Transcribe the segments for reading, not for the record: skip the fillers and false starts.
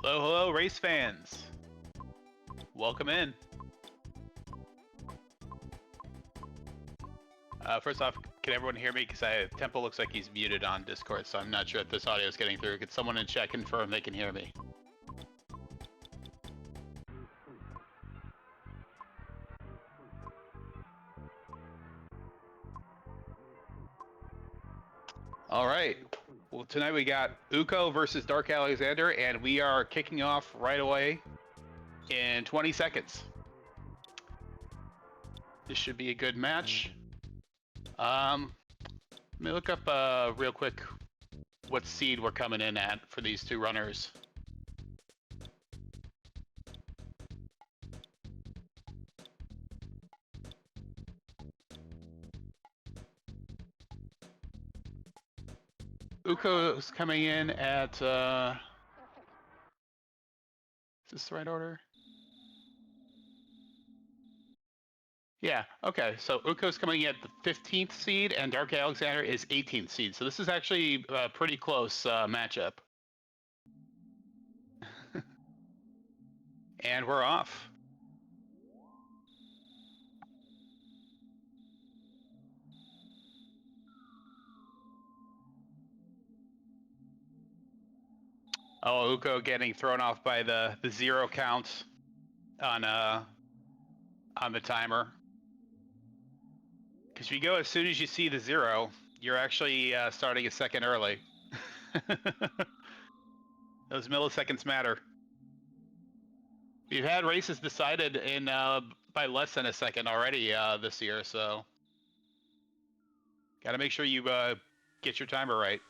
Hello, hello, race fans. Welcome in. First off, can everyone hear me? Because Temple looks like he's muted on Discord, so I'm not sure if this audio is getting through. Could someone in chat confirm they can hear me? All right. Well, tonight we got Uko versus darkalexandr, and we are kicking off right away in 20 seconds. This should be a good match. Let me look up real quick what seed we're coming in at for these two runners. Uko is coming in at, is this the right order? Yeah, okay, so Uko's coming at the 15th seed, and darkalexandr is 18th seed, so this is actually a pretty close matchup. And we're off. Oh, Uko getting thrown off by the 0 count on the timer. Because if you go as soon as you see the 0, you're actually starting a second early. Those milliseconds matter. We've had races decided in by less than a second already this year, so gotta make sure you get your timer right.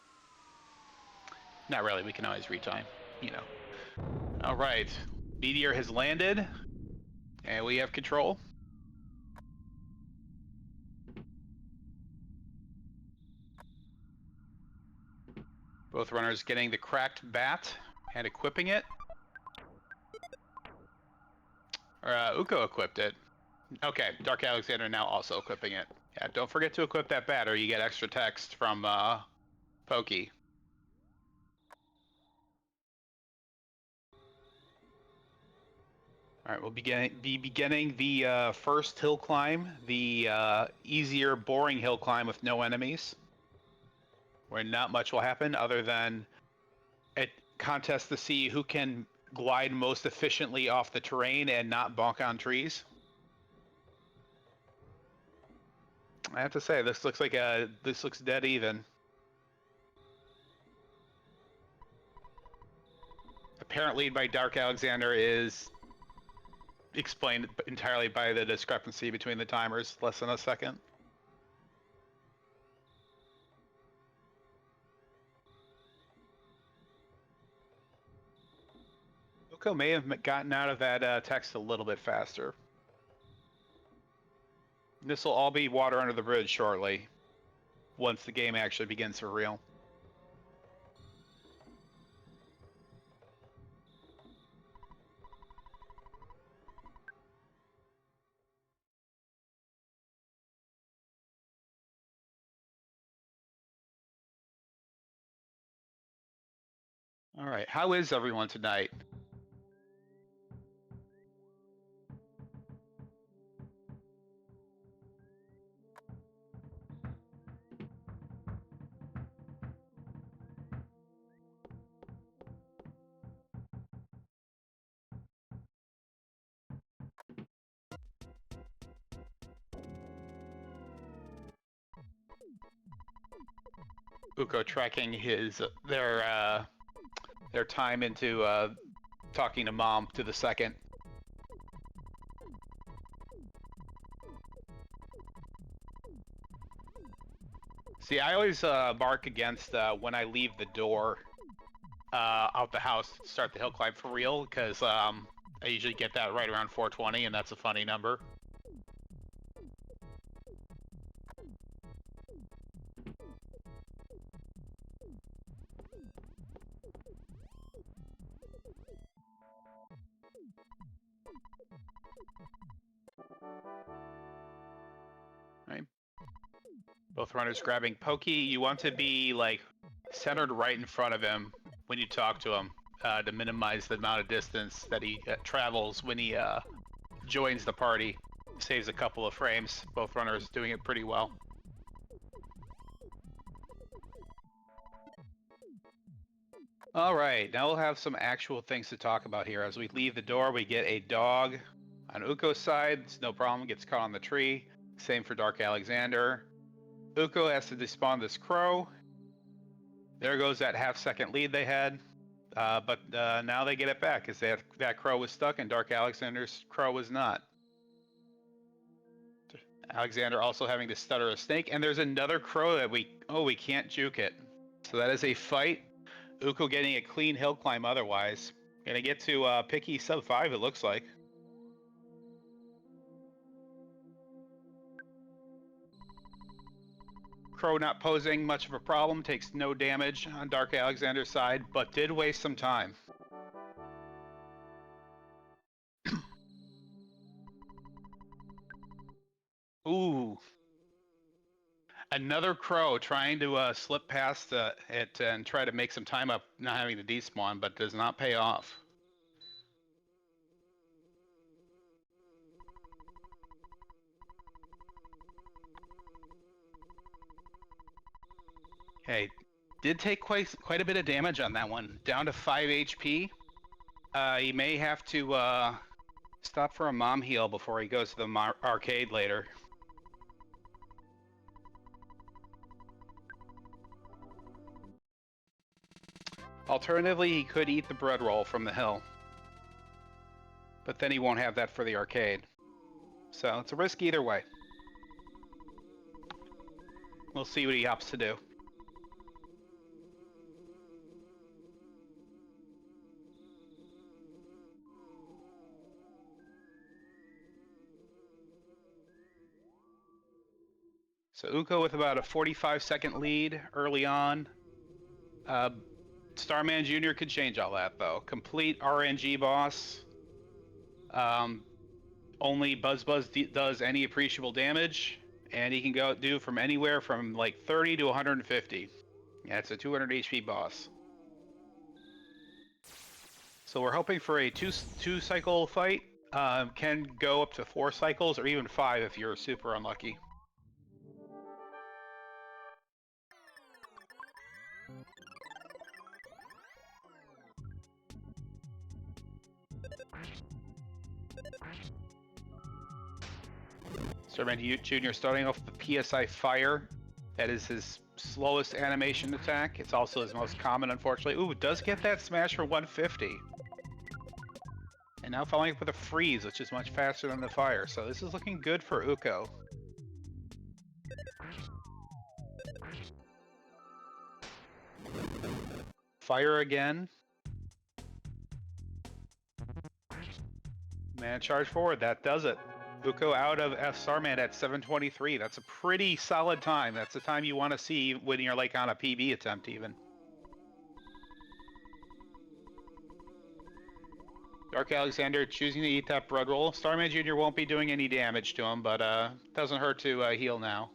Not really, we can always retime, you know. All right, meteor has landed, and we have control. Both runners getting the cracked bat and equipping it. Uko equipped it. Okay, darkalexandr now also equipping it. Yeah, don't forget to equip that bat or you get extra text from Pokey. All right, we'll be beginning the first hill climb, the easier, boring hill climb with no enemies, where not much will happen other than a contest to see who can glide most efficiently off the terrain and not bonk on trees. I have to say, this looks like this looks dead even. Apparent lead by darkalexandr is explained entirely by the discrepancy between the timers, less than a second. Uko may have gotten out of that text a little bit faster. This will all be water under the bridge shortly, once the game actually begins for real. All right, how is everyone tonight? Uko tracking their time into talking to mom to the second. See, I always mark against when I leave the door out the house to start the hill climb for real, because I usually get that right around 420, and that's a funny number. Right. Both runners grabbing Pokey. You want to be like centered right in front of him when you talk to him. to minimize the amount of distance that he travels when he joins the party. Saves a couple of frames. Both runners doing it pretty well. All right, now we'll have some actual things to talk about here. As we leave the door, we get a dog. On Uko's side, it's no problem, gets caught on the tree. Same for Darkalexandr. Uko has to despawn this crow. There goes that half-second lead they had. But now they get it back, because that crow was stuck and Darkalexandr's crow was not. Alexander also having to stutter a snake, and there's another crow that we can't juke it. So that is a fight. Uko getting a clean hill climb otherwise. Gonna get to picky sub 5, it looks like. Crow not posing much of a problem, takes no damage on Darkalexandr's side, but did waste some time. Ooh. Another crow trying to slip past it and try to make some time up not having to despawn, but does not pay off. Okay, did take quite a bit of damage on that one. Down to 5 HP. He may have to stop for a mom heal before he goes to the arcade later. Alternatively, he could eat the bread roll from the hill. But then he won't have that for the arcade. So it's a risk either way. We'll see what he opts to do. So Uko with about a 45-second lead early on. Starman Jr. could change all that, though. Complete RNG boss. Only Buzz does any appreciable damage, and he can do from anywhere from like 30 to 150. Yeah, it's a 200 HP boss. So we're hoping for a two-cycle fight. Can go up to 4 cycles, or even 5 if you're super unlucky. Starman Jr. starting off with the PSI Fire. That is his slowest animation attack. It's also his most common, unfortunately. Ooh, does get that smash for 150. And now following up with a freeze, which is much faster than the fire. So this is looking good for Uko. Fire again. Man, charge forward. That does it. Uko out of F Starman at 723. That's a pretty solid time. That's the time you want to see when you're like on a PB attempt even. Darkalexandr choosing to eat that bread roll. Starman Jr. won't be doing any damage to him, but doesn't hurt to heal now.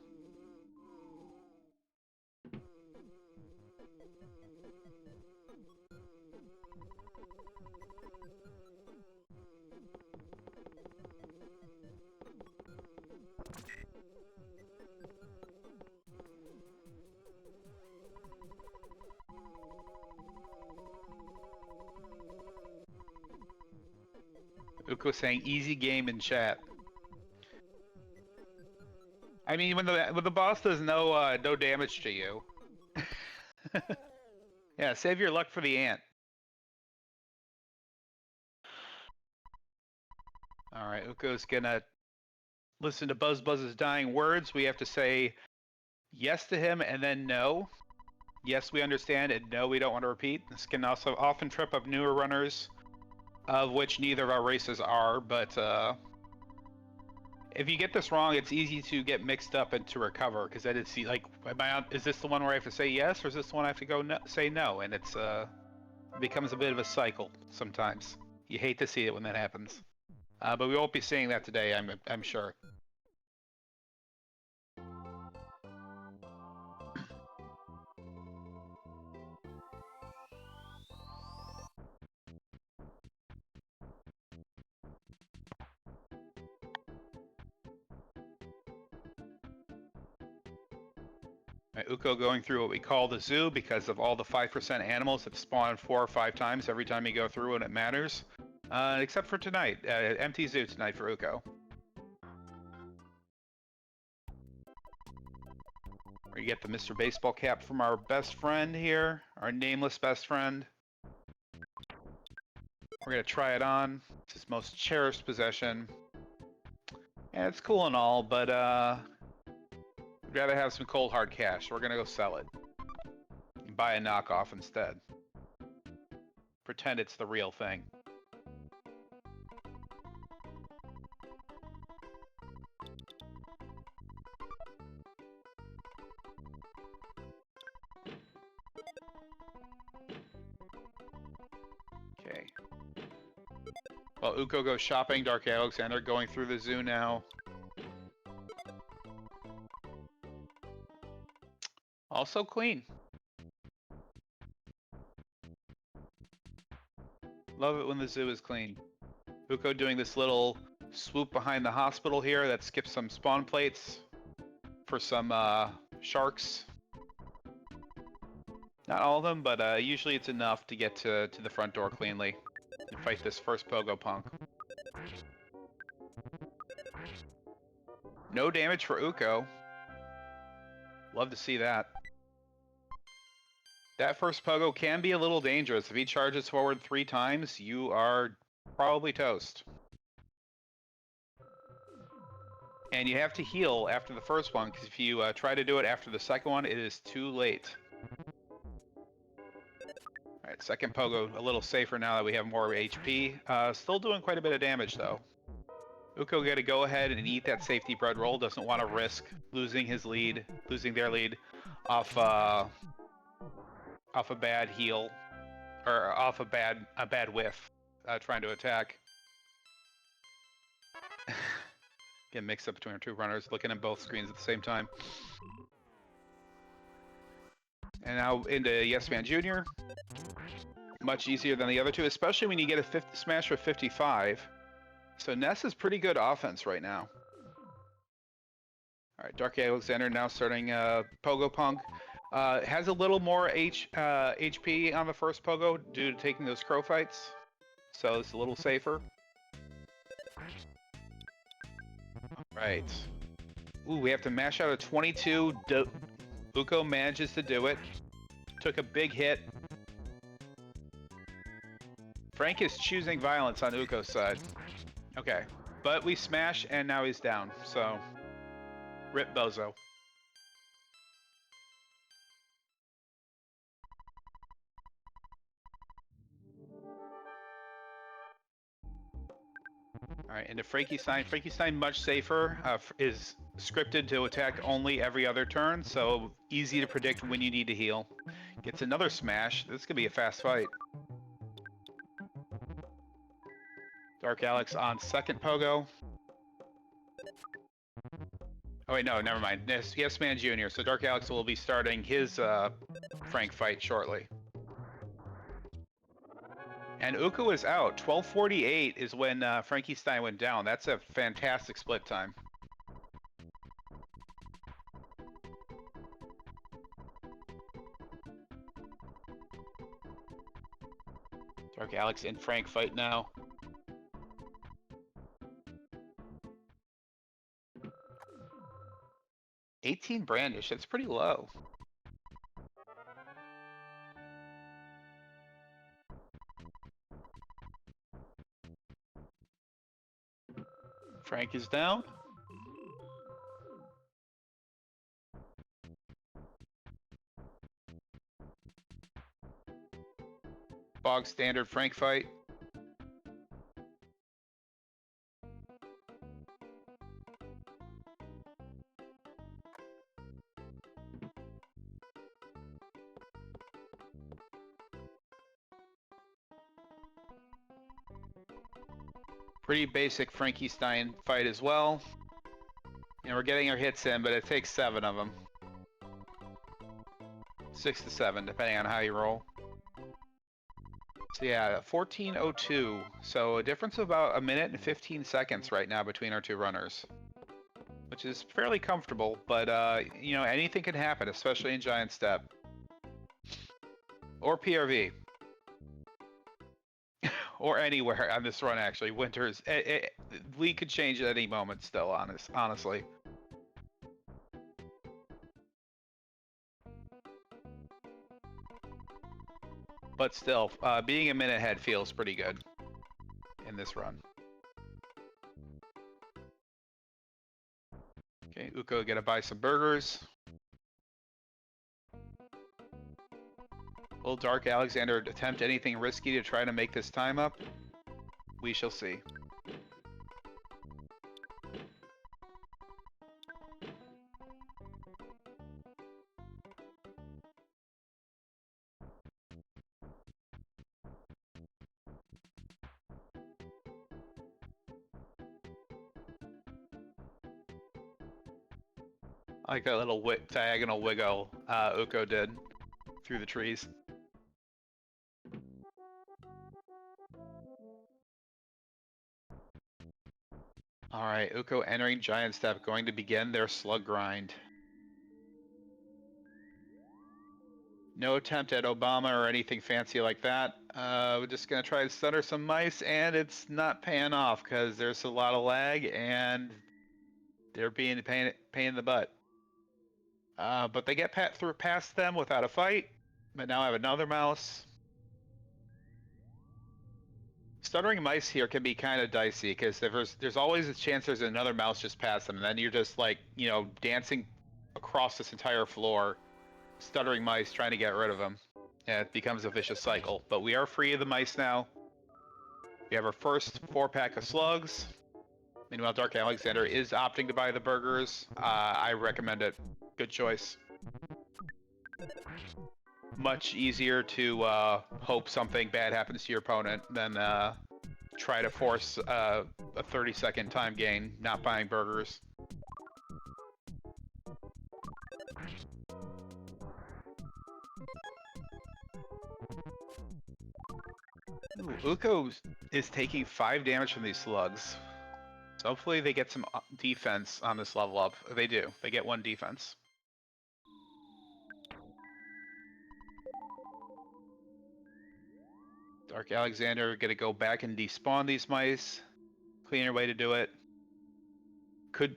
Uko saying easy game in chat. I mean, when the boss does no damage to you. Yeah, save your luck for the ant. All right, Uko's gonna listen to Buzz's dying words. We have to say yes to him and then no. Yes, we understand, and no, we don't want to repeat. This can also often trip up newer runners, of which neither of our races are, but if you get this wrong, it's easy to get mixed up and to recover, because I did see, like, is this the one where I have to say yes, or is this the one I have to go say no? And it becomes a bit of a cycle sometimes. You hate to see it when that happens. But we won't be seeing that today, I'm sure. Uko going through what we call the zoo because of all the 5% animals that spawn 4 or 5 times every time you go through and it matters. Except for tonight. Empty zoo tonight for Uko. We get the Mr. Baseball cap from our best friend here, our nameless best friend. We're going to try it on. It's his most cherished possession. And it's cool and all, but we'd rather have some cold hard cash, so we're going to go sell it. And buy a knockoff instead. Pretend it's the real thing. Okay. Well, Uko goes shopping, darkalexandr going through the zoo now. Also clean. Love it when the zoo is clean. Uko doing this little swoop behind the hospital here that skips some spawn plates for some sharks. Not all of them, but usually it's enough to get to the front door cleanly and fight this first pogo punk. No damage for Uko. Love to see that. That first pogo can be a little dangerous. If he charges forward 3 times, you are probably toast. And you have to heal after the first one, because if you try to do it after the second one, it is too late. Alright, second pogo a little safer now that we have more HP. Still doing quite a bit of damage, though. Uko got to go ahead and eat that safety bread roll. Doesn't want to risk losing his lead, losing their lead off a bad heal, or off a bad whiff, trying to attack. Get mixed up between our 2 runners, looking at both screens at the same time. And now into Yes Man Jr. Much easier than the other 2, especially when you get a smash with 55. So Ness is pretty good offense right now. All right, darkalexandr now starting Pogo Punk. Has a little more HP on the first Pogo due to taking those crow fights. So it's a little safer. Right. Ooh, we have to mash out a 22. Uko manages to do it. Took a big hit. Frank is choosing violence on Uko's side. Okay. But we smash, and now he's down. So, rip Bozo. Alright, into Frankenstein. Frankenstein much safer, is scripted to attack only every other turn, so easy to predict when you need to heal. Gets another smash. This could be a fast fight. Dark Alex on second Pogo. Oh wait, no, never mind. Yes Man Jr., so Dark Alex will be starting his Frank fight shortly. And Uko is out. 12:48 is when Frankenstein went down. That's a fantastic split time. Dark Alex and Frank fight now. $18 brandish, that's pretty low. Frank is down. Bog standard Frank fight. Pretty basic Frankenstein fight as well. And we're getting our hits in, but it takes 7 of them. 6 to 7, depending on how you roll. So yeah, 14:02. So a difference of about 1 minute and 15 seconds right now between our 2 runners. which is fairly comfortable, but you know, anything can happen, especially in Giant Step. Or PRV. Or anywhere on this run, actually. Winters, we could change at any moment still, honestly. But still, being a minute ahead feels pretty good in this run. Okay, Uko gonna buy some burgers. Will darkalexandr attempt anything risky to try to make this time up? We shall see. I like that little diagonal wiggle Uko did through the trees. Alright, Uko entering Giant Step, going to begin their slug grind. No attempt at Obama or anything fancy like that. We're just gonna try to stutter some mice, and it's not paying off because there's a lot of lag, and they're being a pain in the butt. But they get past them without a fight. But now I have another mouse. Stuttering mice here can be kind of dicey because there's always a chance there's another mouse just past them, and then you're just like, you know, dancing across this entire floor, stuttering mice trying to get rid of them. And it becomes a vicious cycle. But we are free of the mice now. We have our first 4-pack of slugs. Meanwhile, darkalexandr is opting to buy the burgers. I recommend it. Good choice. Much easier to hope something bad happens to your opponent than try to force a 30-second time gain not buying burgers. Ooh, Uko is taking 5 damage from these slugs. So hopefully they get some defense on this level up. They do. They get 1 defense. darkalexandr gonna go back and despawn these mice. Cleaner way to do it. Could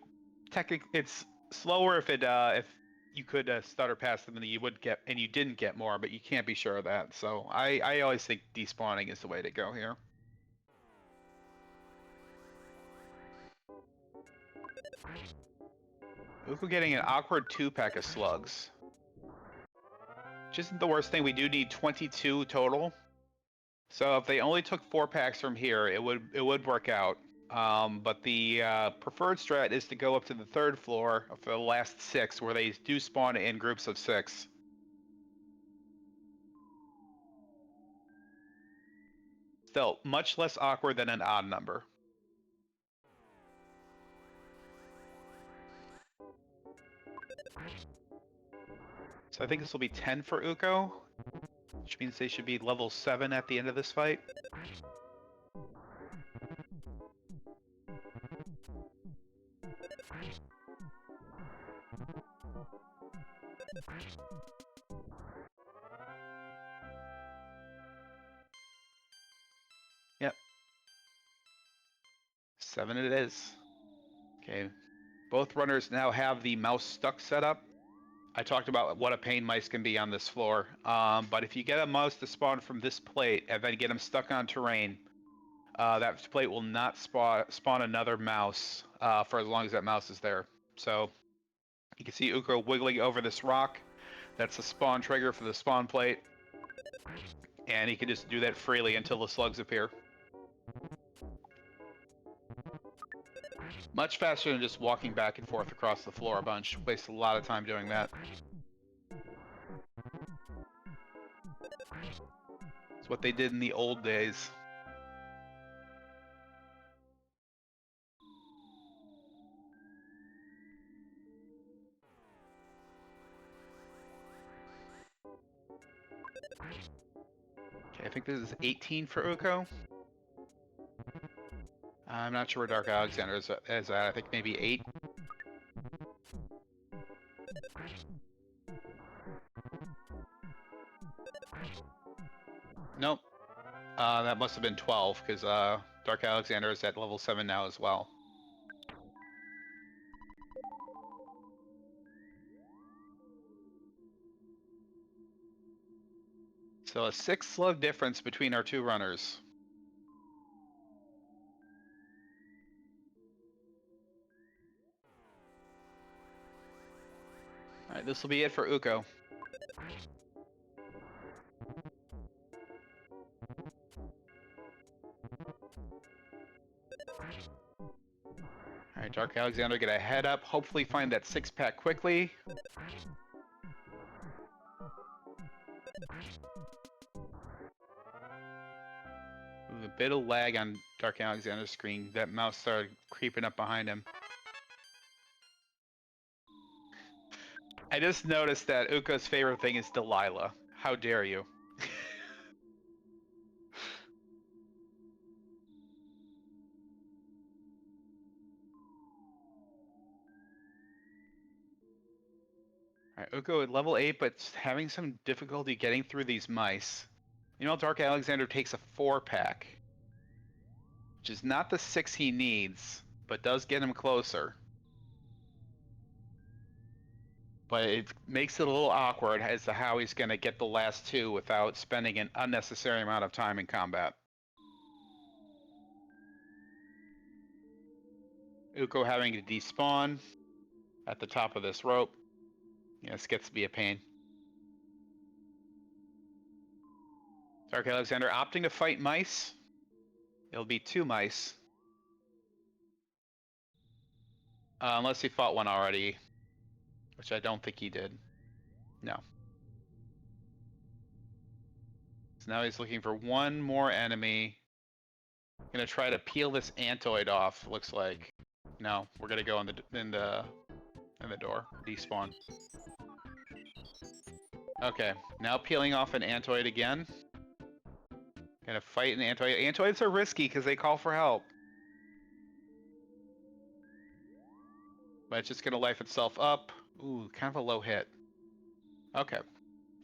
technically, it's slower if you could stutter past them than you would get, and you didn't get more, but you can't be sure of that. So I always think despawning is the way to go here. Uko getting an awkward 2-pack of slugs. Which isn't the worst thing. We do need 22 total. So if they only took 4 packs from here, it would work out. But the preferred strat is to go up to the 3rd floor for the last 6, where they do spawn in groups of 6. Still, much less awkward than an odd number. So I think this will be 10 for Uko, which means they should be level 7 at the end of this fight. Yep. 7 it is. Okay. Both runners now have the mouse stuck set up. I talked about what a pain mice can be on this floor. But if you get a mouse to spawn from this plate and then get them stuck on terrain, that plate will not spawn another mouse for as long as that mouse is there. So you can see Uko wiggling over this rock. That's the spawn trigger for the spawn plate. And he can just do that freely until the slugs appear. Much faster than just walking back and forth across the floor a bunch. Waste a lot of time doing that. It's what they did in the old days. Okay, I think this is 18 for Uko. I'm not sure where darkalexandr is at. I think maybe 8. Nope. That must have been 12, because Dark Alexandr is at level 7 now as well. So a 6 slug difference between our two runners. Alright, this will be it for Uko. Alright, Dark Alexandr, get a head up, hopefully find that 6-pack quickly. Ooh, a bit of lag on Dark Alexandr's screen. That mouse started creeping up behind him. I just noticed that Uko's favorite thing is Delilah. How dare you? Alright, Uko at level 8, but having some difficulty getting through these mice. You know, Dark Alexandr takes a 4-pack, which is not the 6 he needs, but does get him closer. But it makes it a little awkward as to how he's going to get the last 2 without spending an unnecessary amount of time in combat. Uko having to despawn at the top of this rope. Yeah, this gets to be a pain. Dark Alexandr opting to fight mice. It'll be 2 mice. Unless he fought one already, which I don't think he did. No. So now he's looking for one more enemy. Gonna try to peel this Antoid off, looks like. No, we're gonna go in the door. Despawn. Okay, now peeling off an Antoid again. Gonna fight an Antoid. Antoids are risky because they call for help. But it's just gonna life itself up. Ooh, kind of a low hit. Okay,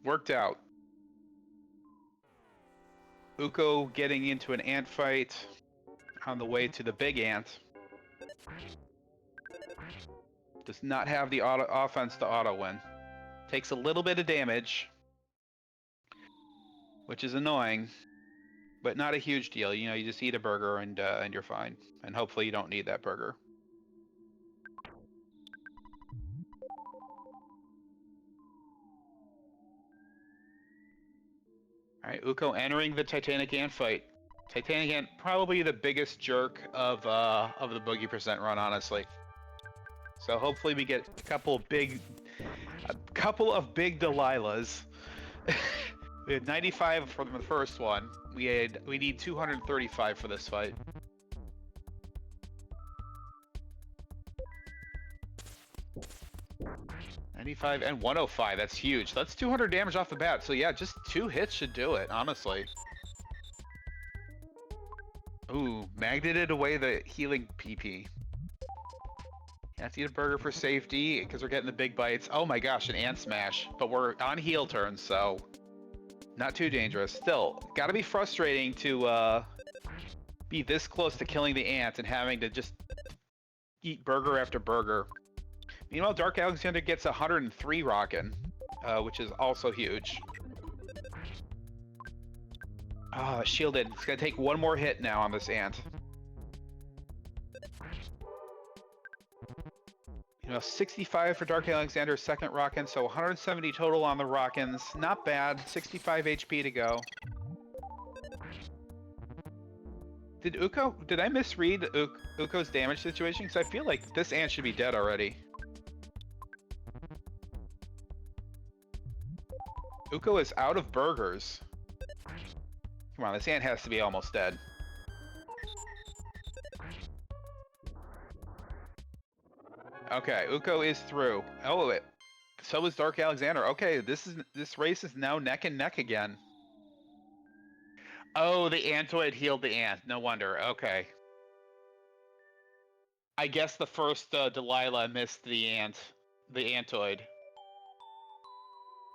worked out. Uko getting into an ant fight on the way to the big ant. Does not have the offense to auto win. Takes a little bit of damage, which is annoying, but not a huge deal. You know, you just eat a burger and you're fine. And hopefully you don't need that burger. All right, Uko entering the Titanic Ant fight. Titanic Ant, probably the biggest jerk of the Boogey percent run, honestly. So hopefully we get a couple of big Delilahs. We had 95 from the first one. We need 235 for this fight. $95 and 105, that's huge. That's 200 damage off the bat. So yeah, just 2 hits should do it, honestly. Ooh, magneted away the healing PP. Have to eat a burger for safety because we're getting the big bites. Oh my gosh, an ant smash. But we're on heal turn, so not too dangerous. Still, gotta be frustrating to be this close to killing the ant and having to just eat burger after burger. Meanwhile, Dark Alexandr gets 103 rockin', which is also huge. Ah, shielded. It's gonna take one more hit now on this ant. You know, 65 for Dark Alexandr's second rockin', so 170 total on the rockins. Not bad. 65 HP to go. Did I misread Uko's damage situation? Because I feel like this ant should be dead already. Uko is out of burgers. Come on, this ant has to be almost dead. Okay, Uko is through. Oh, so is Dark Alexandr. Okay, this race is now neck and neck again. Oh, the Antoid healed the ant. No wonder. Okay. I guess the first Delilah missed the Antoid.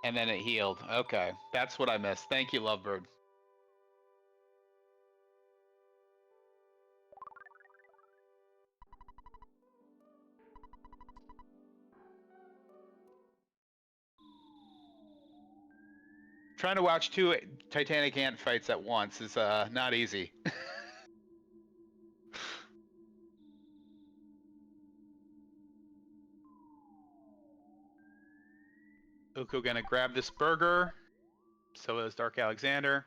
And then it healed. Okay, that's what I missed. Thank you, Lovebird. Trying to watch two Titanic ant fights at once is not easy. Uko gonna grab this burger. So is darkalexandr.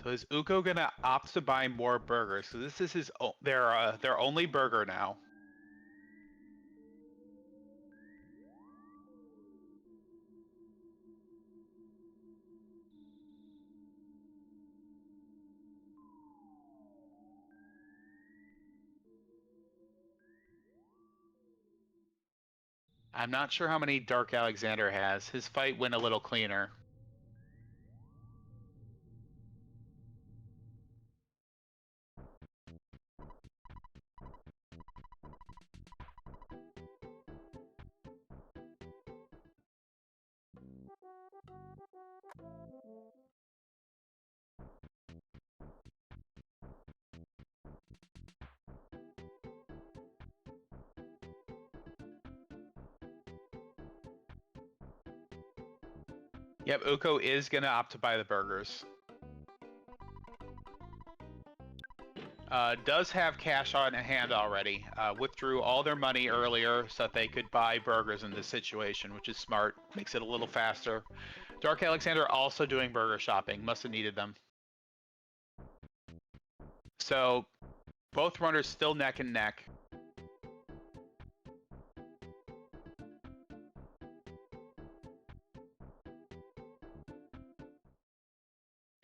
So is Uko gonna opt to buy more burgers? So this is their only burger now. I'm not sure how many darkalexandr has. His fight went a little cleaner. Yep, Uko is gonna opt to buy the burgers. Does have cash on hand already. Withdrew all their money earlier so that they could buy burgers in this situation, which is smart. Makes it a little faster. darkalexandr also doing burger shopping. Must have needed them. So both runners still neck and neck.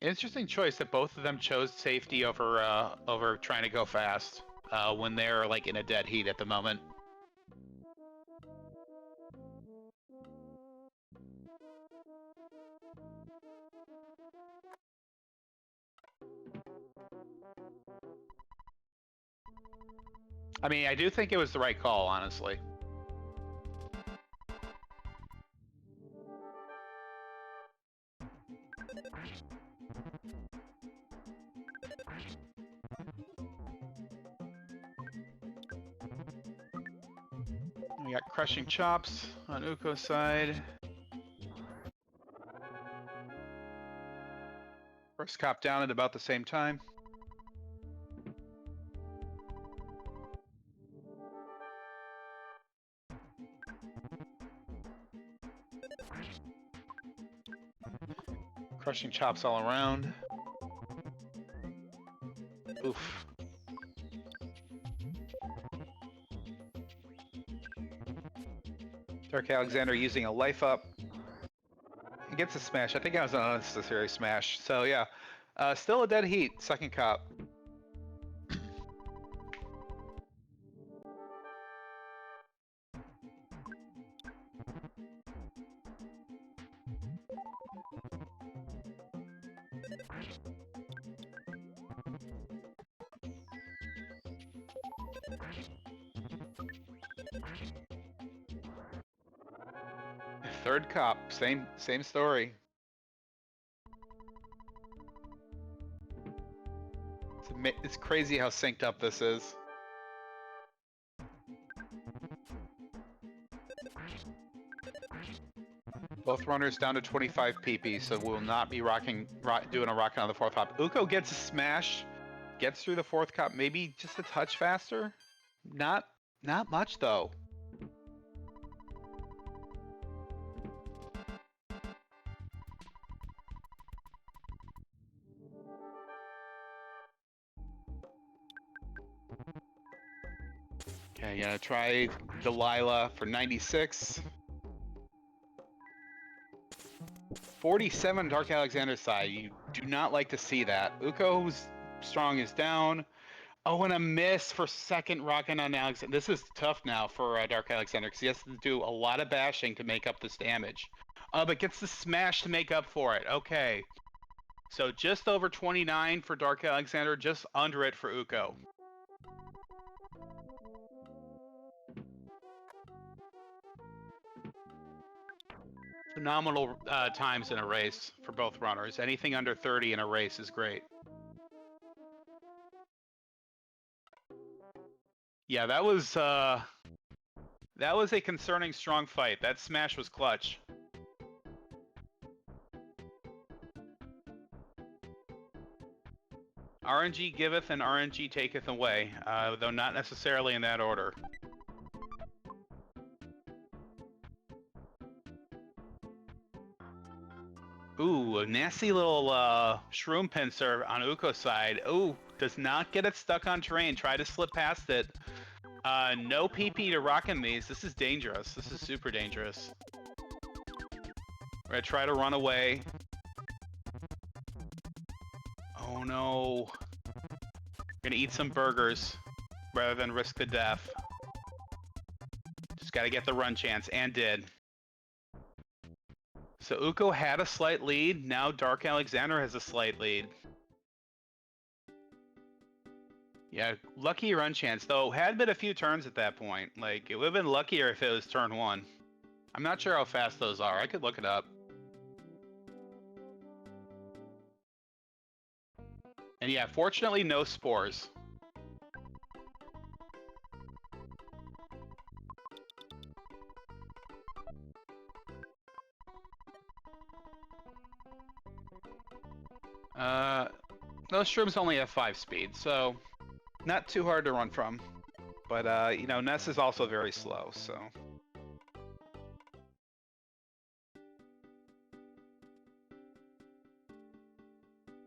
Interesting choice that both of them chose safety over trying to go fast when they're like in a dead heat at the moment. I mean, I do think it was the right call, honestly. We got crushing chops on Uko's side. First cop down at about the same time. Crushing chops all around. Oof. darkalexandr using a life up. He gets a smash. I think that was an unnecessary smash. So yeah, still a dead heat. Second cop. Third cop. Same story. It's crazy how synced up this is. Both runners down to 25 PP, so we'll not be doing a rocket on the fourth hop. Uko gets a smash, gets through the fourth cop, maybe just a touch faster. Not much though. Okay, gonna try Delilah for 96. 47 darkalexandr's side. You do not like to see that. Uko's strong is down. Oh, and a miss for second rocket on Alexandr. This is tough now for darkalexandr because he has to do a lot of bashing to make up this damage. But gets the smash to make up for it. Okay. So just over 29 for darkalexandr, just under it for Uko. Phenomenal times in a race for both runners. Anything under 30 in a race is great. Yeah, that was a concerning strong fight. That smash was clutch. RNG giveth and RNG taketh away, though not necessarily in that order. Ooh, a nasty little shroom pincer on Uko's side. Ooh, does not get it stuck on terrain. Try to slip past it. No PP to rockin' these. This is dangerous. This is super dangerous. We're gonna try to run away. Oh no. We're gonna eat some burgers rather than risk the death. Just gotta get the run chance, and did. So Uko had a slight lead. Now darkalexandr has a slight lead. Yeah, lucky run chance, though. Had been a few turns at that point. Like, it would have been luckier if it was turn 1. I'm not sure how fast those are. I could look it up. And yeah, fortunately, no spores. Those shrooms only have 5 speed, so not too hard to run from. But, you know, Ness is also very slow, so...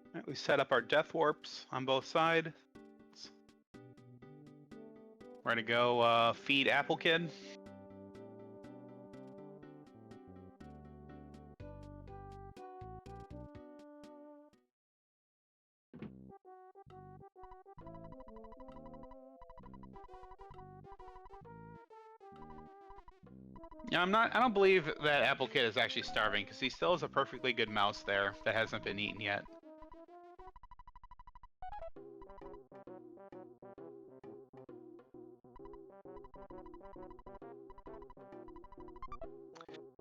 Alright, we set up our death warps on both sides. We're gonna go feed Apple Kid. Yeah, I don't believe that Apple Kid is actually starving, because he still has a perfectly good mouse there that hasn't been eaten yet.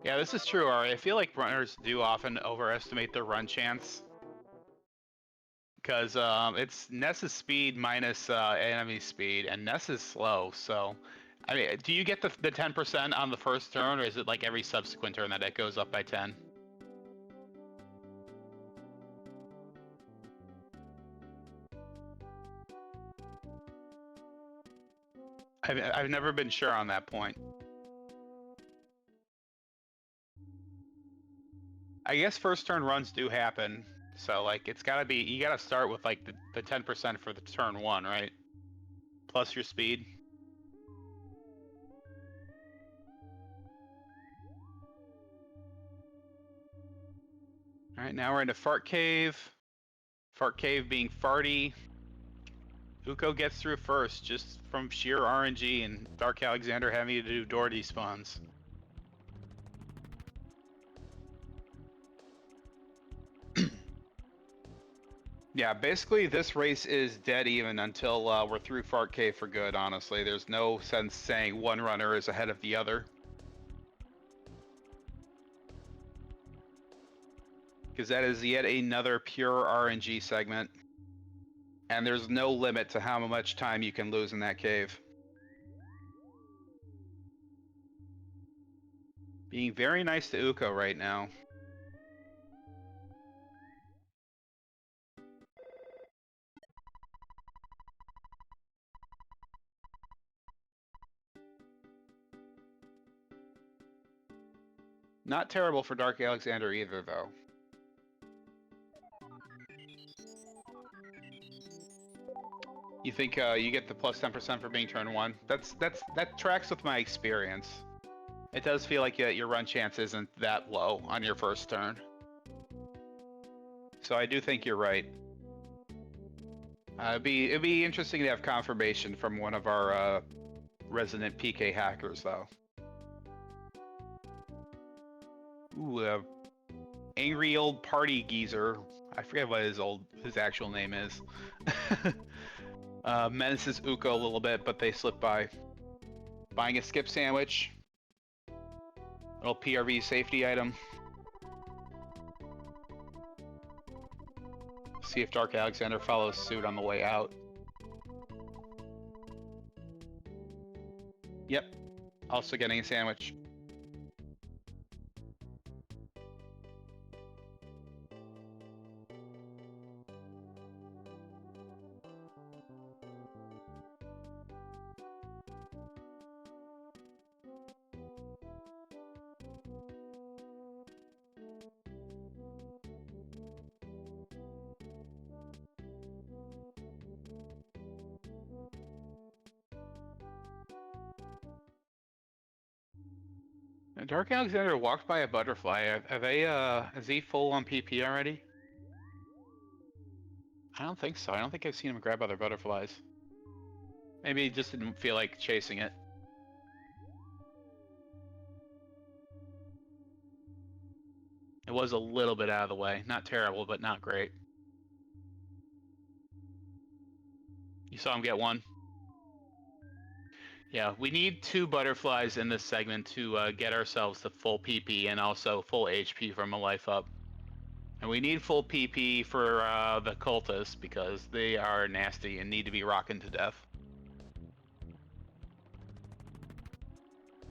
Yeah, this is true, Ari. I feel like runners do often overestimate their run chance. Because it's Ness's speed minus enemy speed, and Ness is slow, so... I mean, do you get the 10% on the first turn, or is it like every subsequent turn that it goes up by 10? I've never been sure on that point. I guess first turn runs do happen, so like it's gotta be, you gotta start with like the 10% for the turn 1, right? Plus your speed. Alright, now we're into Fart Cave. Fart Cave being farty. Uko gets through first, just from sheer RNG and darkalexandr having to do door despawns. Yeah, basically this race is dead even until we're through Fart Cave for good, honestly. There's no sense saying one runner is ahead of the other. Because that is yet another pure RNG segment. And there's no limit to how much time you can lose in that cave. Being very nice to Uko right now. Not terrible for darkalexandr either, though. You think you get the plus 10% for being turn 1? That tracks with my experience. It does feel like your run chance isn't that low on your first turn. So I do think you're right. It'd be interesting to have confirmation from one of our resident PK hackers, though. Ooh, angry old party geezer. I forget what his actual name is. Menaces Uko a little bit, but they slip by. Buying a skip sandwich. Little PRV safety item. See if Dark Alexandr follows suit on the way out. Yep. Also getting a sandwich. Dark Alexandr walked by a butterfly. Are they, is he full on PP already? I don't think so. I don't think I've seen him grab other butterflies. Maybe he just didn't feel like chasing it. It was a little bit out of the way. Not terrible, but not great. You saw him get one? Yeah, we need 2 butterflies in this segment to get ourselves to full PP and also full HP from a life up. And we need full PP for the cultists because they are nasty and need to be rocking to death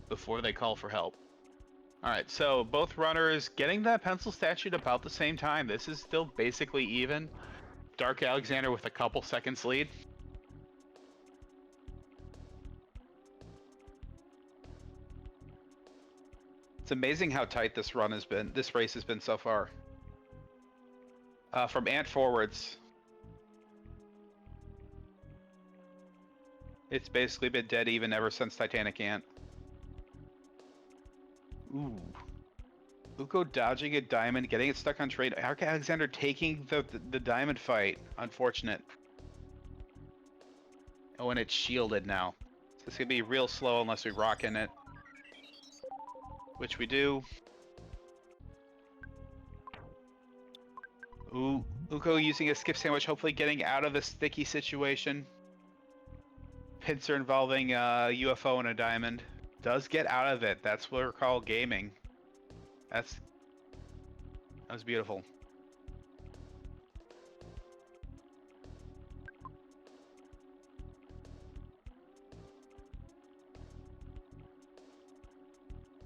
before they call for help. Alright, so both runners getting that pencil statue at about the same time. This is still basically even. Dark Alexandr with a couple seconds lead. It's amazing how tight this run has been, this race has been so far. From Ant forwards, it's basically been dead even ever since Titanic Ant. Ooh. Uko dodging a diamond, getting it stuck on trade. Dark Alexandr taking the diamond fight. Unfortunate. Oh, and it's shielded now. So it's gonna be real slow unless we rock in it. Which we do. Ooh, Uko using a skip sandwich, hopefully getting out of the sticky situation. Pincer involving a UFO and a diamond. Does get out of it. That's what we're called gaming. That was beautiful.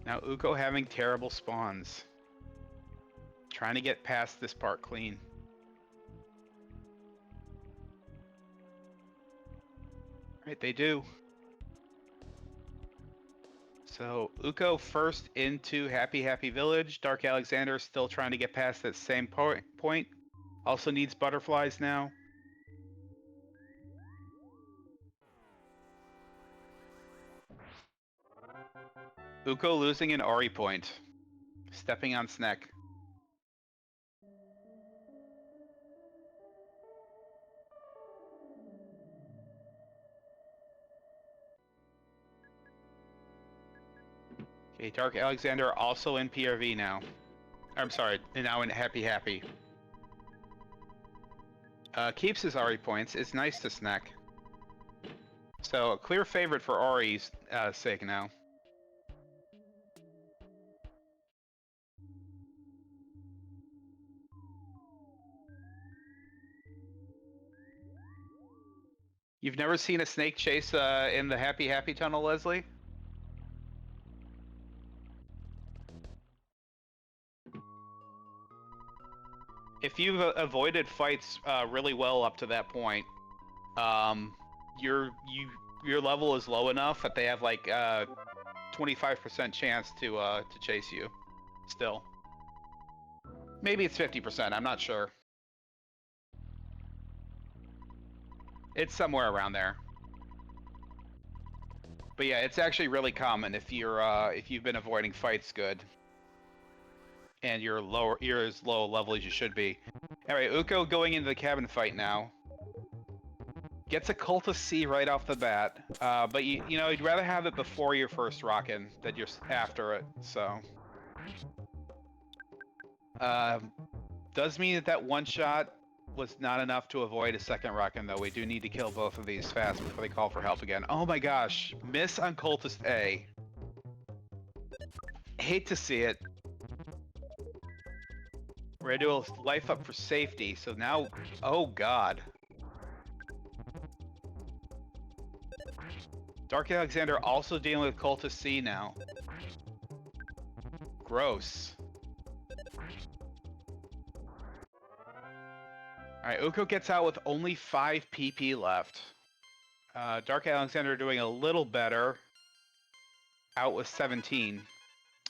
Now Uko having terrible spawns. Trying to get past this part clean. Right, they do. So Uko first into Happy Village. Dark Alexandr still trying to get past that same point. Also needs butterflies now. Uko losing an Ori point. Stepping on Sneck. Okay, Dark Alexandr also in PRV now. I'm sorry, now in Happy. Keeps his Ori points. It's nice to Sneck. So, a clear favorite for Ori's sake now. You've never seen a snake chase in the Happy tunnel, Leslie? If you've avoided fights really well up to that point, your level is low enough that they have like 25% chance to chase you. Still, maybe it's 50%. I'm not sure. It's somewhere around there. But yeah, it's actually really common if you've been avoiding fights good. And you're as low level as you should be. Alright, Uko going into the cabin fight now. Gets a Cultist C right off the bat. But you know, you'd rather have it before your first rockin' than just after it, so. Does mean that one shot was not enough to avoid a second rockin', though. We do need to kill both of these fast before they call for help again. Oh my gosh, miss on Cultist A. Hate to see it. We're gonna do a life up for safety, so now... Oh, God. Dark Alexander also dealing with Cultist C now. Gross. Alright, Uko gets out with only 5 PP left. Dark Alexander doing a little better. Out with 17.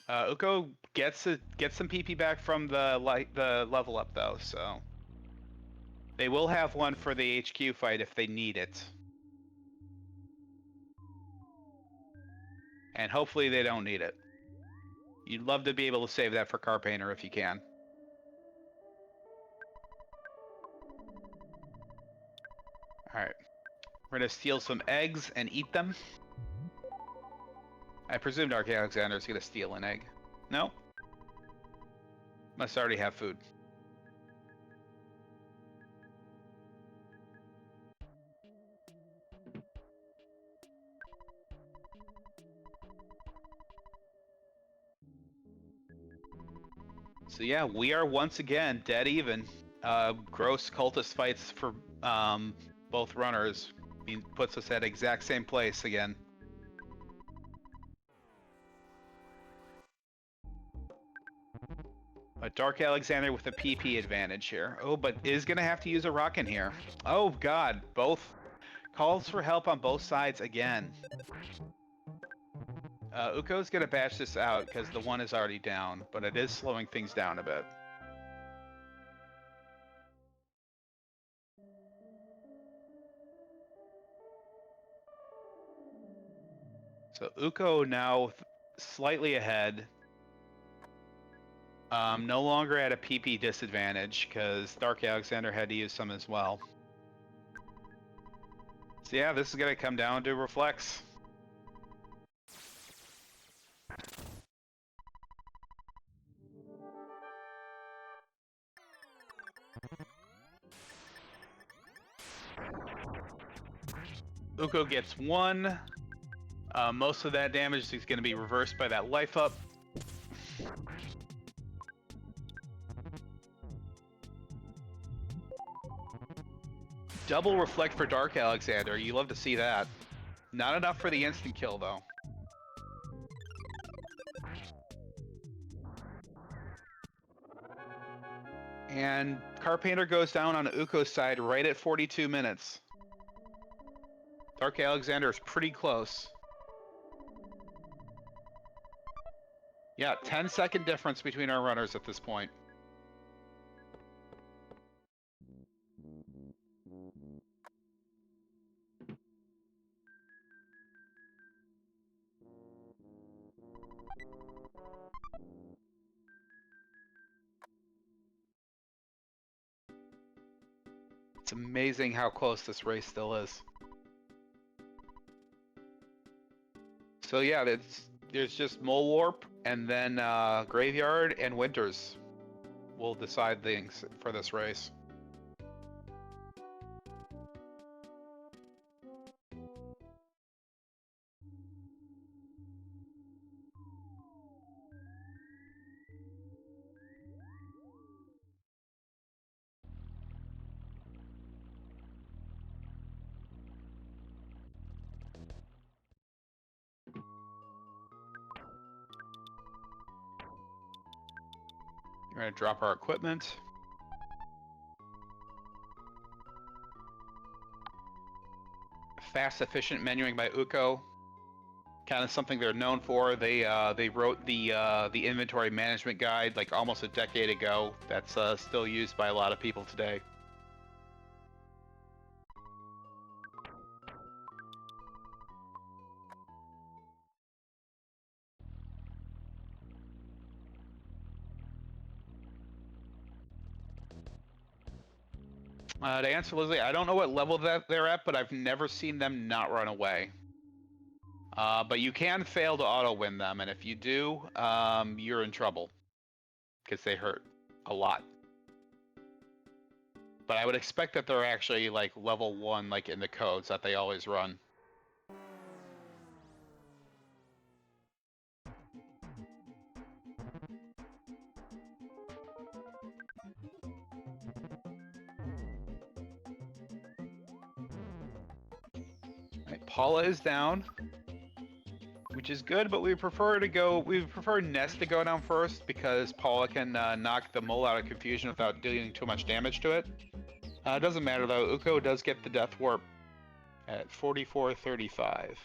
Uko gets some PP back from the level up though, so they will have one for the HQ fight if they need it. And hopefully they don't need it. You'd love to be able to save that for Carpainter if you can. Alright. We're gonna steal some eggs and eat them. I presume Dark Alexander is gonna steal an egg. No? Must already have food. So yeah, we are once again dead even. Gross cultist fights for both runners. I mean, puts us at exact same place again. But Dark Alexander with a PP advantage here. Oh, but is going to have to use a rock in here. Oh, God. Both calls for help on both sides again. Uko's going to bash this out because the one is already down, but it is slowing things down a bit. So Uko now slightly ahead. No longer at a PP disadvantage because Dark Alexander had to use some as well. So yeah, this is going to come down to reflex. Uko gets 1. Most of that damage is going to be reversed by that life up. Double reflect for Dark Alexander. You love to see that. Not enough for the instant kill, though. And Carpainter goes down on Uko's side right at 42 minutes. Dark Alexander is pretty close. Yeah, 10-second difference between our runners at this point. It's amazing how close this race still is. So yeah, there's just Mole Warp, and then Graveyard and Winters will decide things for this race. We're going to drop our equipment. Fast, efficient menuing by Uko. Kind of something they're known for. They wrote the inventory management guide like almost a decade ago. That's still used by a lot of people today. To answer Lizzie, I don't know what level that they're at, but I've never seen them not run away. But you can fail to auto-win them, and if you do, you're in trouble. Because they hurt a lot. But I would expect that they're actually, like, level 1, like, in the codes that they always run. Paula is down, which is good, but we prefer Ness to go down first because Paula can knock the mole out of confusion without dealing too much damage to it. It doesn't matter though, Uko does get the death warp at 44:35.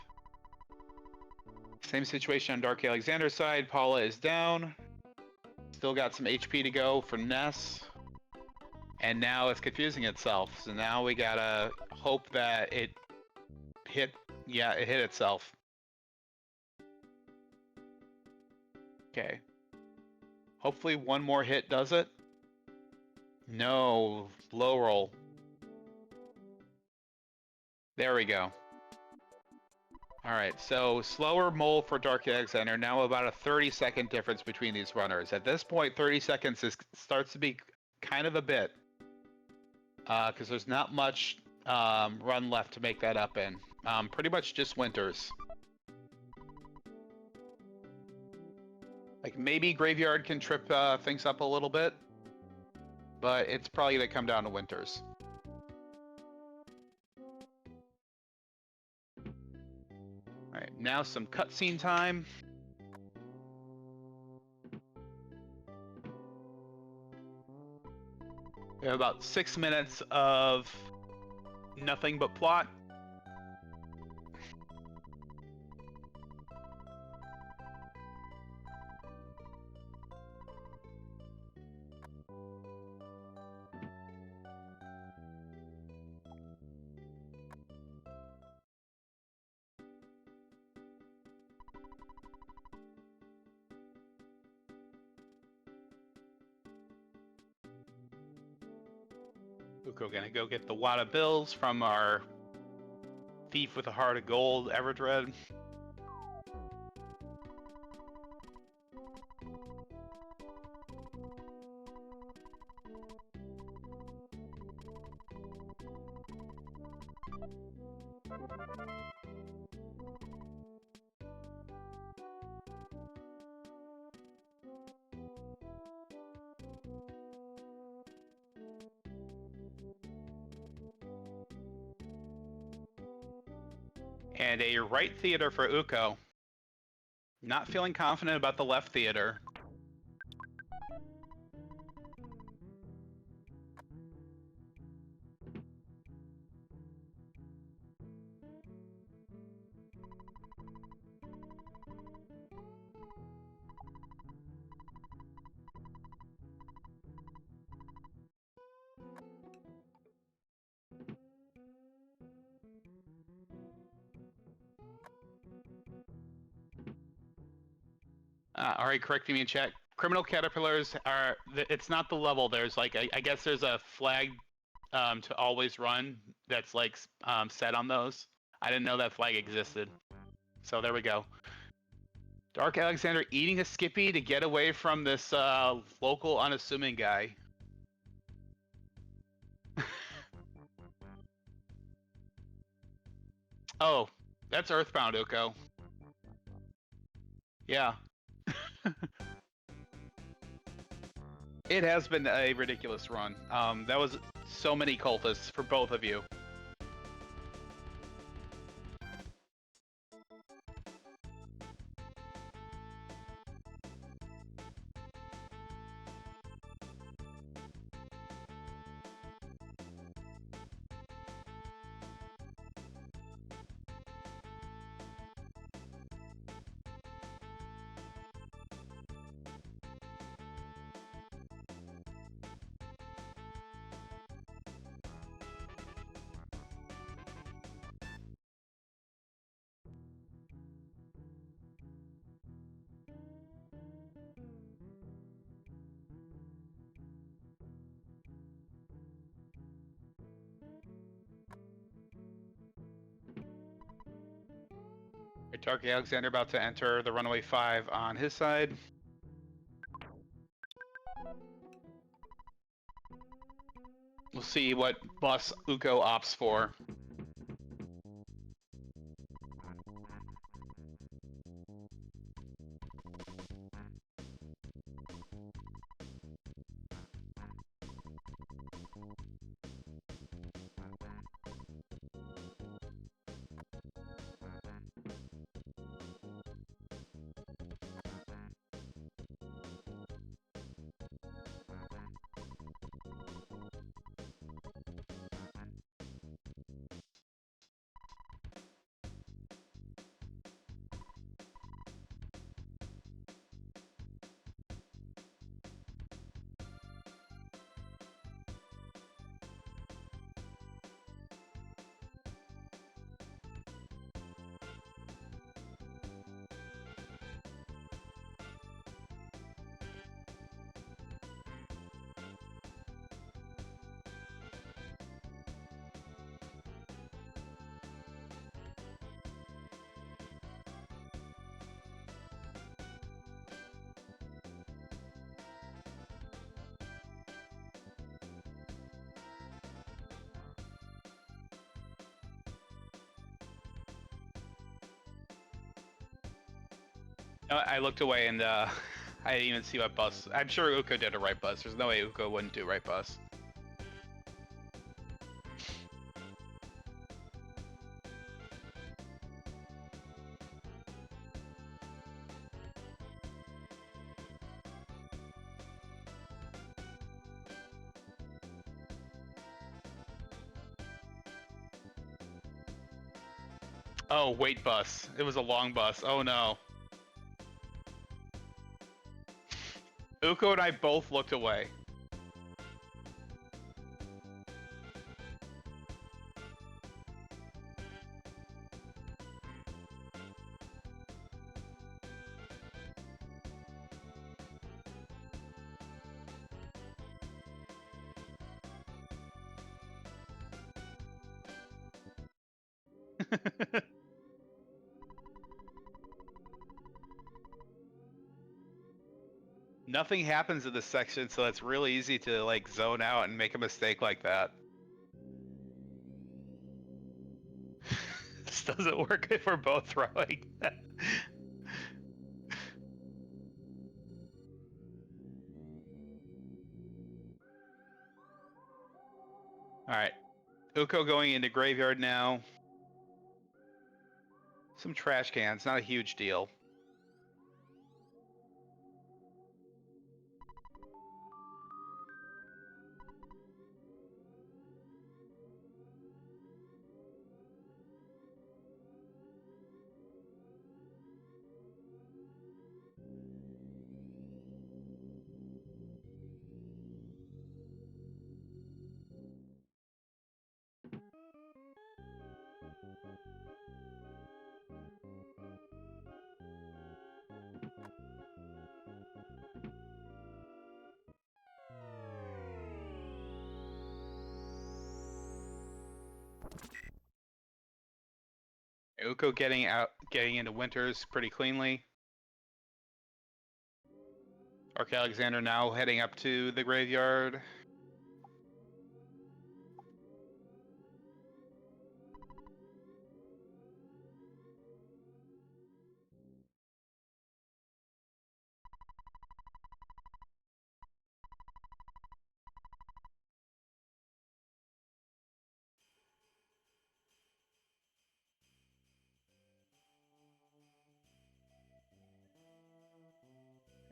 Same situation on darkalexandr's side, Paula is down. Still got some HP to go for Ness. And now it's confusing itself, so now we gotta hope that it hit itself. Okay. Hopefully one more hit does it. No, low roll. There we go. Alright, so slower mole for darkalexandr, now about a 30-second difference between these runners. At this point, 30 seconds starts to be kind of a bit. Because there's not much run left to make that up in. Pretty much just winters. Like, maybe Graveyard can trip things up a little bit, but it's probably going to come down to winters. Alright, now some cutscene time. We have about 6 minutes of nothing but plot. Uko gonna go get the wad of bills from our thief with a heart of gold, Everdread. And a right theater for Uko. Not feeling confident about the left theater. Alright, correcting me in chat. Criminal caterpillars are, it's not the level. There's like, I guess there's a flag to always run that's like set on those. I didn't know that flag existed. So there we go. darkalexandr eating a Skippy to get away from this local unassuming guy. Oh, that's Earthbound, Uko. Yeah. It has been a ridiculous run. That was so many cultists for both of you. darkalexandr about to enter the Runaway 5 on his side. We'll see what bus Uko opts for. I looked away and I didn't even see what bus. I'm sure Uko did a right bus. There's no way Uko wouldn't do right bus. Oh, wait bus. It was a long bus. Oh no. Uko and I both looked away. Nothing happens in this section, so it's really easy to like zone out and make a mistake like that. This doesn't work if we're both throwing. Alright. Uko going into graveyard now. Some trash cans, not a huge deal. Uko getting into winters pretty cleanly. Darkalexandr now heading up to the graveyard.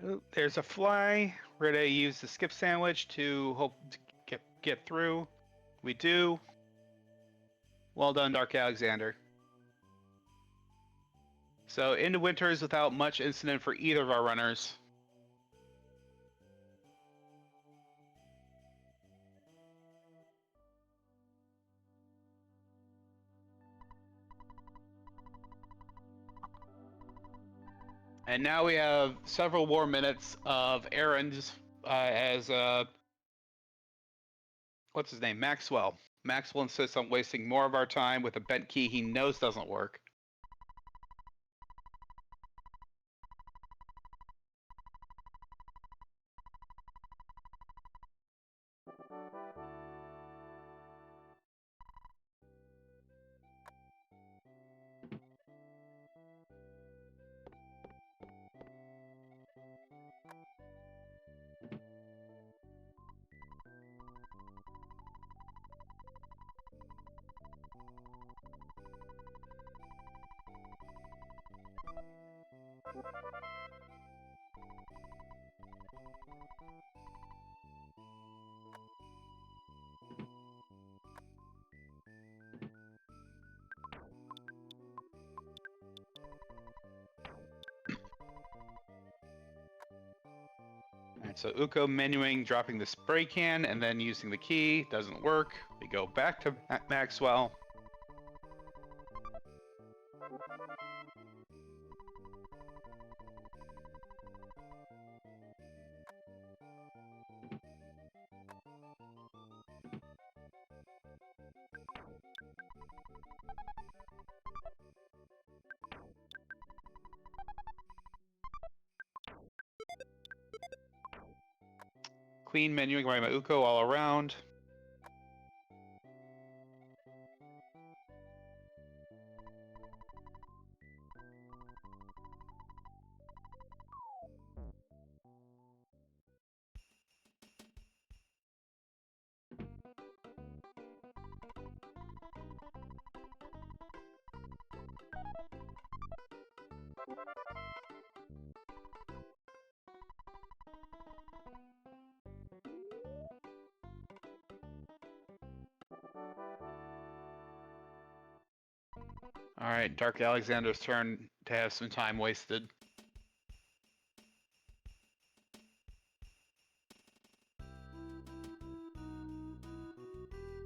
Oh, there's a fly. Ready to use the skip sandwich to hope to get through. We do. Well done, Darkalexandr. So into winters without much incident for either of our runners. And now we have several more minutes of errands as what's his name? Maxwell. Maxwell insists on wasting more of our time with a bent key he knows doesn't work. Alright, so Uko menuing, dropping the spray can, and then using the key. Doesn't work. We go back to Maxwell. Clean menuing by Uko all around. Alright, Dark Alexander's turn to have some time wasted.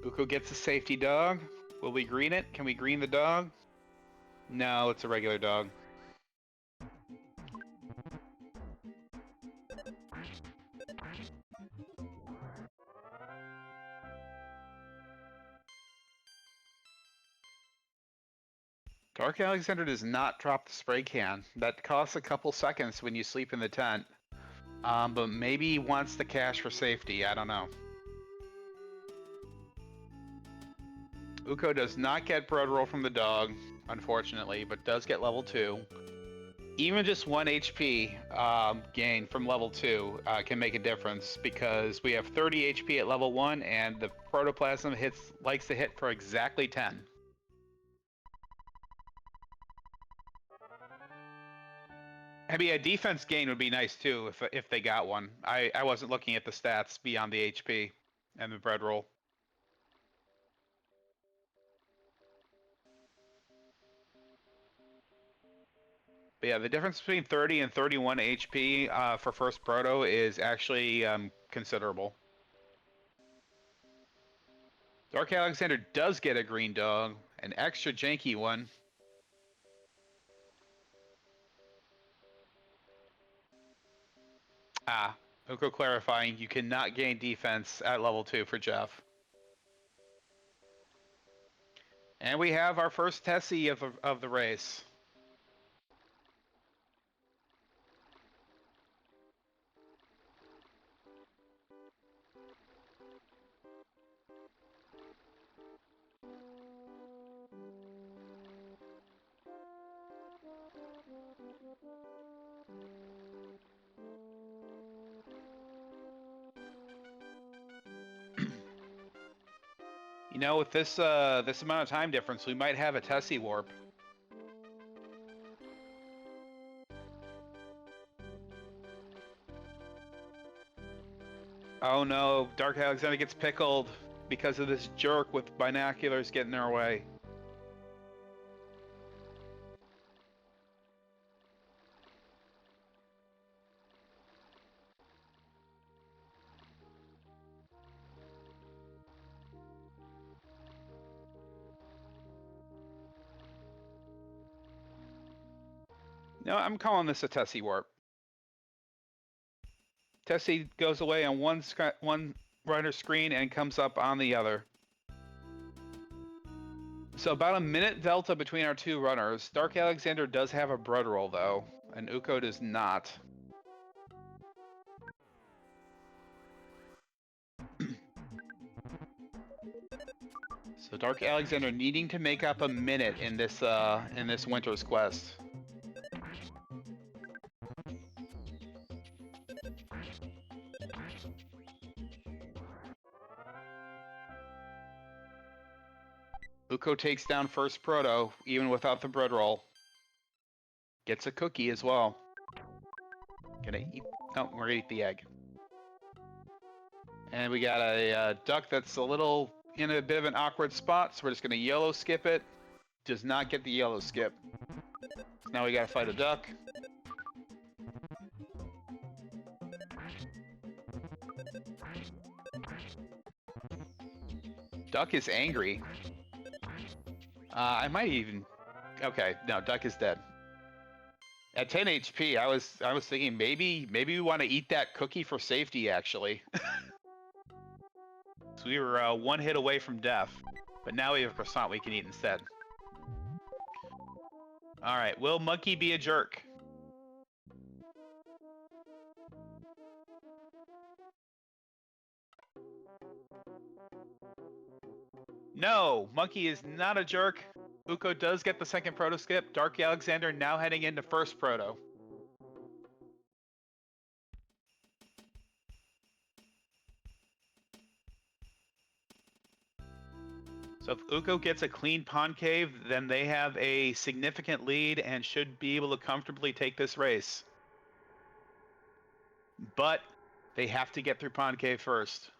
Uko gets a safety dog. Will we green it? Can we green the dog? No, it's a regular dog. Dark Alexander does not drop the spray can. That costs a couple seconds when you sleep in the tent. But maybe he wants the cash for safety. I don't know. Uko does not get bread roll from the dog, unfortunately, but does get level 2. Even just 1 HP gain from level 2 can make a difference because we have 30 HP at level 1 and the protoplasm likes to hit for exactly 10. I mean, a defense gain would be nice too if they got one. I wasn't looking at the stats beyond the HP and the bread roll. But yeah, the difference between 30 and 31 HP for first proto is actually considerable. Dark Alexander does get a green dog, an extra janky one. Uko clarifying, you cannot gain defense at level 2 for Jeff. And we have our first Tessie of the race. You know, with this this amount of time difference, we might have a Tessie warp. Oh no, Dark Alexander gets pickled because of this jerk with binoculars getting in our way. No, I'm calling this a Tessie warp. Tessie goes away on one runner screen and comes up on the other. So about a minute delta between our two runners. Dark Alexander does have a bread roll though, and Uko does not. So Dark Alexander needing to make up a minute in this winter's quest. Uko takes down first proto, even without the bread roll. Gets a cookie as well. Gonna eat. Oh, we're gonna eat the egg. And we got a duck that's a little in a bit of an awkward spot, so we're just gonna yellow skip it. Does not get the yellow skip. So now we gotta fight a duck. Duck is angry. I might even. Okay, no, duck is dead. At 10 HP, I was thinking maybe we want to eat that cookie for safety. Actually, so we were one hit away from death, but now we have a croissant we can eat instead. All right, will Monkey be a jerk? No, Monkey is not a jerk. Uko does get the second proto skip. Dark Alexander now heading into first proto. So if Uko gets a clean pond cave, then they have a significant lead and should be able to comfortably take this race. But they have to get through pond cave first.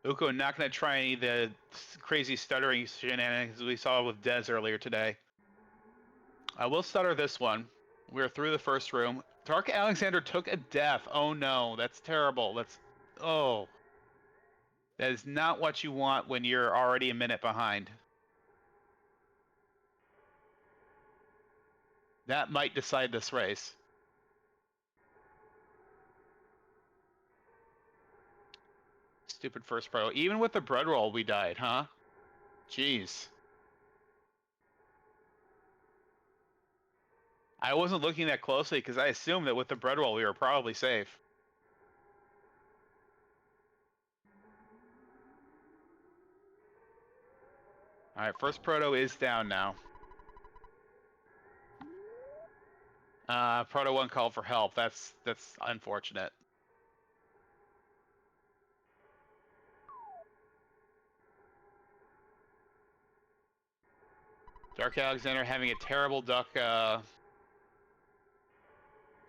Uko not going to try any of the crazy stuttering shenanigans we saw with Dez earlier today. I will stutter this one. We're through the first room. Dark Alexander took a death. Oh no, that's terrible. Oh. That is not what you want when you're already a minute behind. That might decide this race. Stupid first pro. Even with the bread roll, we died, huh? Jeez. I wasn't looking that closely because I assumed that with the bread roll, we were probably safe. All right, first proto is down now. Proto 1 called for help. That's unfortunate. Dark Alexander having a terrible duck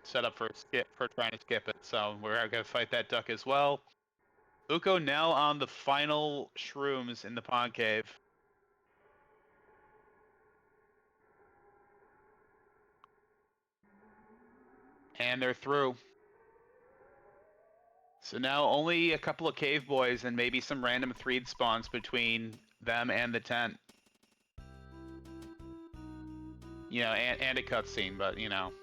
setup for trying to skip it, so we're gonna fight that duck as well. Uko now on the final shrooms in the pond cave. And they're through. So now only a couple of cave boys and maybe some random threed spawns between them and the tent. You know, and a cutscene, but you know.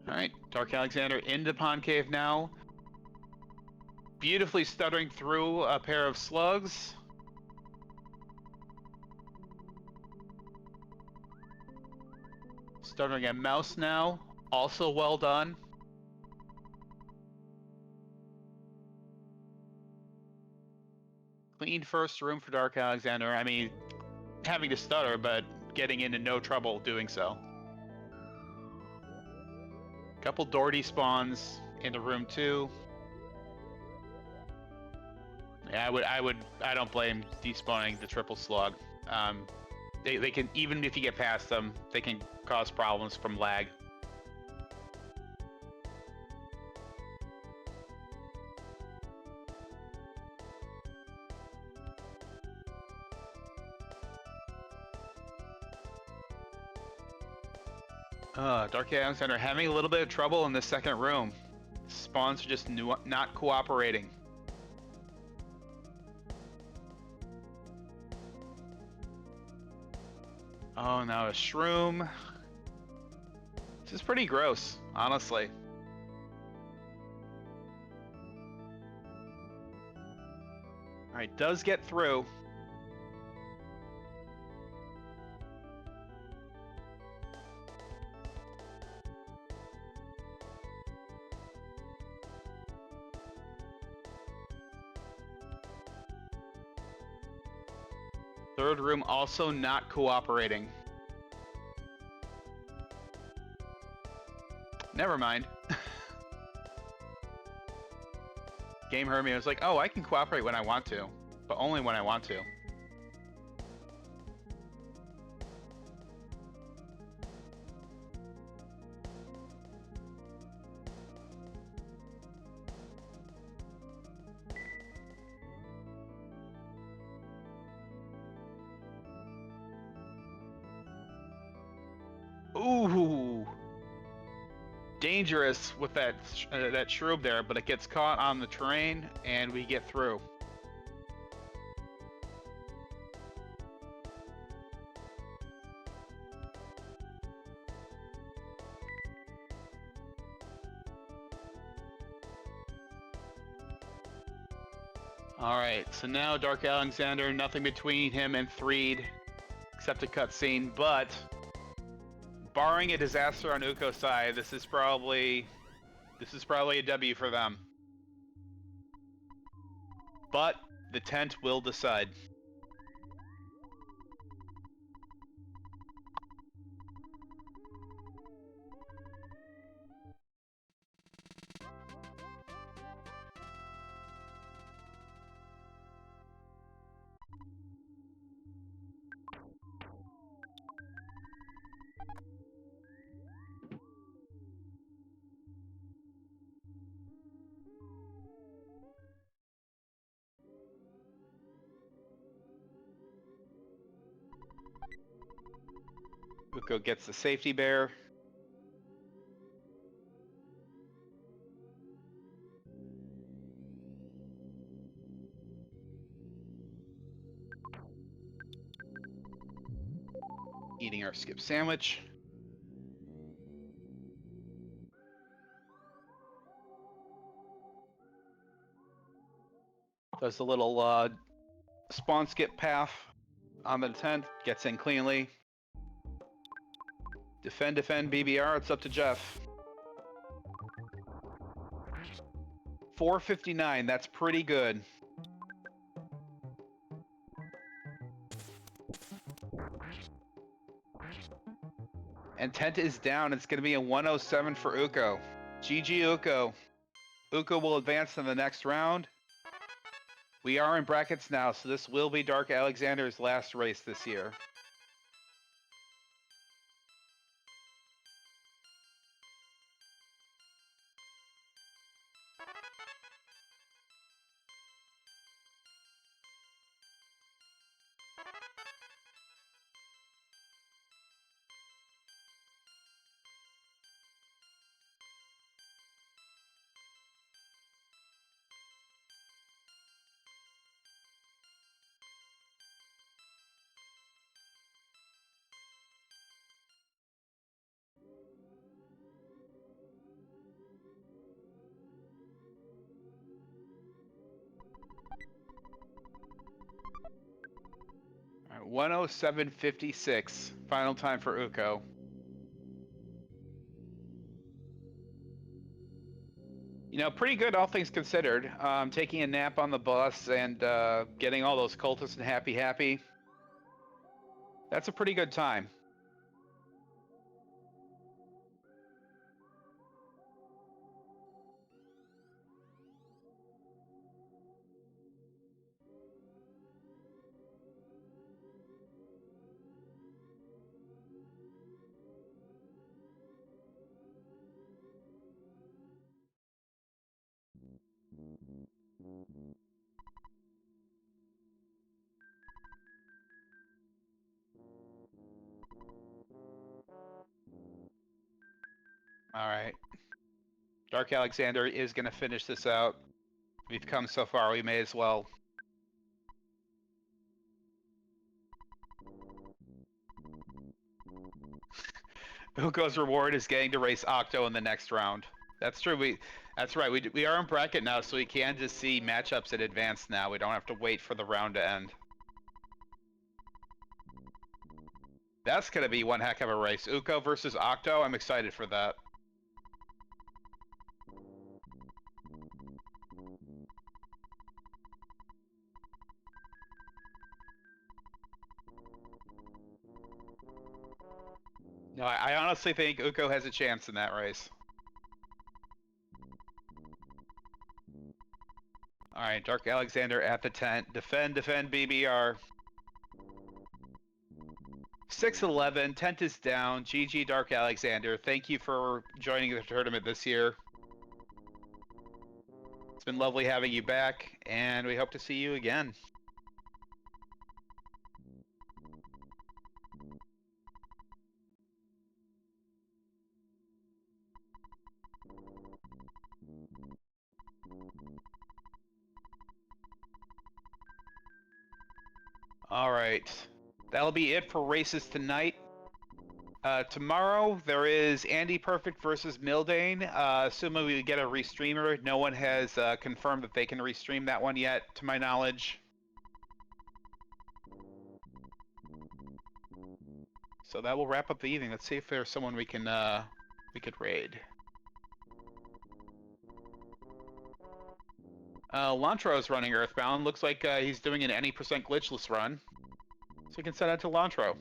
Alright, Dark Alexander into Pond Cave now. Beautifully stuttering through a pair of slugs. Stuttering a mouse now. Also well done. Clean first room for Dark Alexander. I mean, having to stutter, but getting into no trouble doing so. Couple Doherty spawns into room 2. Yeah, I don't blame despawning the triple slug. They can, even if you get past them, they can cause problems from lag. Dark Alexander having a little bit of trouble in the second room. Spawns are just not cooperating. Oh, now a shroom. This is pretty gross, honestly. Alright, does get through. Third room also not cooperating. Never mind. Game heard me. I was like, oh, I can cooperate when I want to, but only when I want to. Ooh, dangerous with that shroob there, but it gets caught on the terrain, and we get through. All right, so now Dark Alexander, nothing between him and Threed, except a cutscene, but barring a disaster on Uko's side, this is probably a W for them. But the tent will decide. Uko gets the safety bear. Eating our skip sandwich. Does a little spawn skip path on the 10th. Gets in cleanly. Defend, BBR. It's up to Jeff. 459. That's pretty good. And tent is down. It's going to be a 107 for Uko. GG Uko. Uko will advance in the next round. We are in brackets now, so this will be Dark Alexandr's last race this year. All right, 107.56. Final time for Uko. You know, pretty good, all things considered. Taking a nap on the bus and getting all those cultists and happy. That's a pretty good time. All right. Dark Alexandr is going to finish this out. We've come so far, we may as well. Uko's reward is getting to race Octo in the next round. That's true. That's right. We are in bracket now, so we can just see matchups in advance now. We don't have to wait for the round to end. That's going to be one heck of a race. Uko versus Octo. I'm excited for that. No, I honestly think Uko has a chance in that race. All right, Dark Alexandr at the tent. Defend, BBR. 6-11, tent is down. GG Dark Alexandr. Thank you for joining the tournament this year. It's been lovely having you back, and we hope to see you again. All right, that'll be it for races tonight. Tomorrow there is Andy Perfect versus Mildane. Assuming we get a restreamer, no one has confirmed that they can restream that one yet, to my knowledge. So that will wrap up the evening. Let's see if there's someone we could raid. Lantro's running Earthbound. Looks like he's doing an any % glitchless run. So we can send out to Lantro.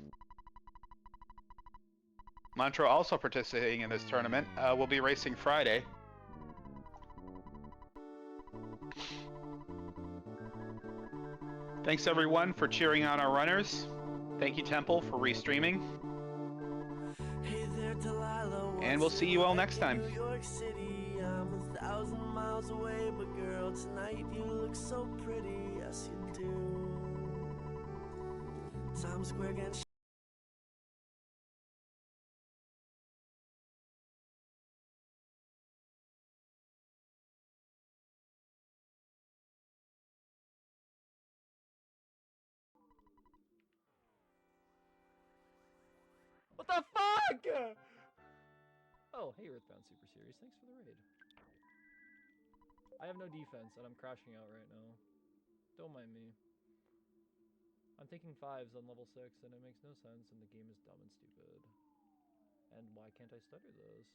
Lantro also participating in this tournament. We'll be racing Friday. Thanks everyone for cheering on our runners. Thank you Temple for restreaming. Hey there, Delilah, and we'll see you all next time. New York City, I'm 1,000 miles away, but girl, tonight you look so pretty, yes you do. Times Square again. the fuck? Oh, hey, Earthbound Super Series. Thanks for the raid. I have no defense, and I'm crashing out right now. Don't mind me. I'm taking 5s on level 6, and it makes no sense, and the game is dumb and stupid. And why can't I stutter those?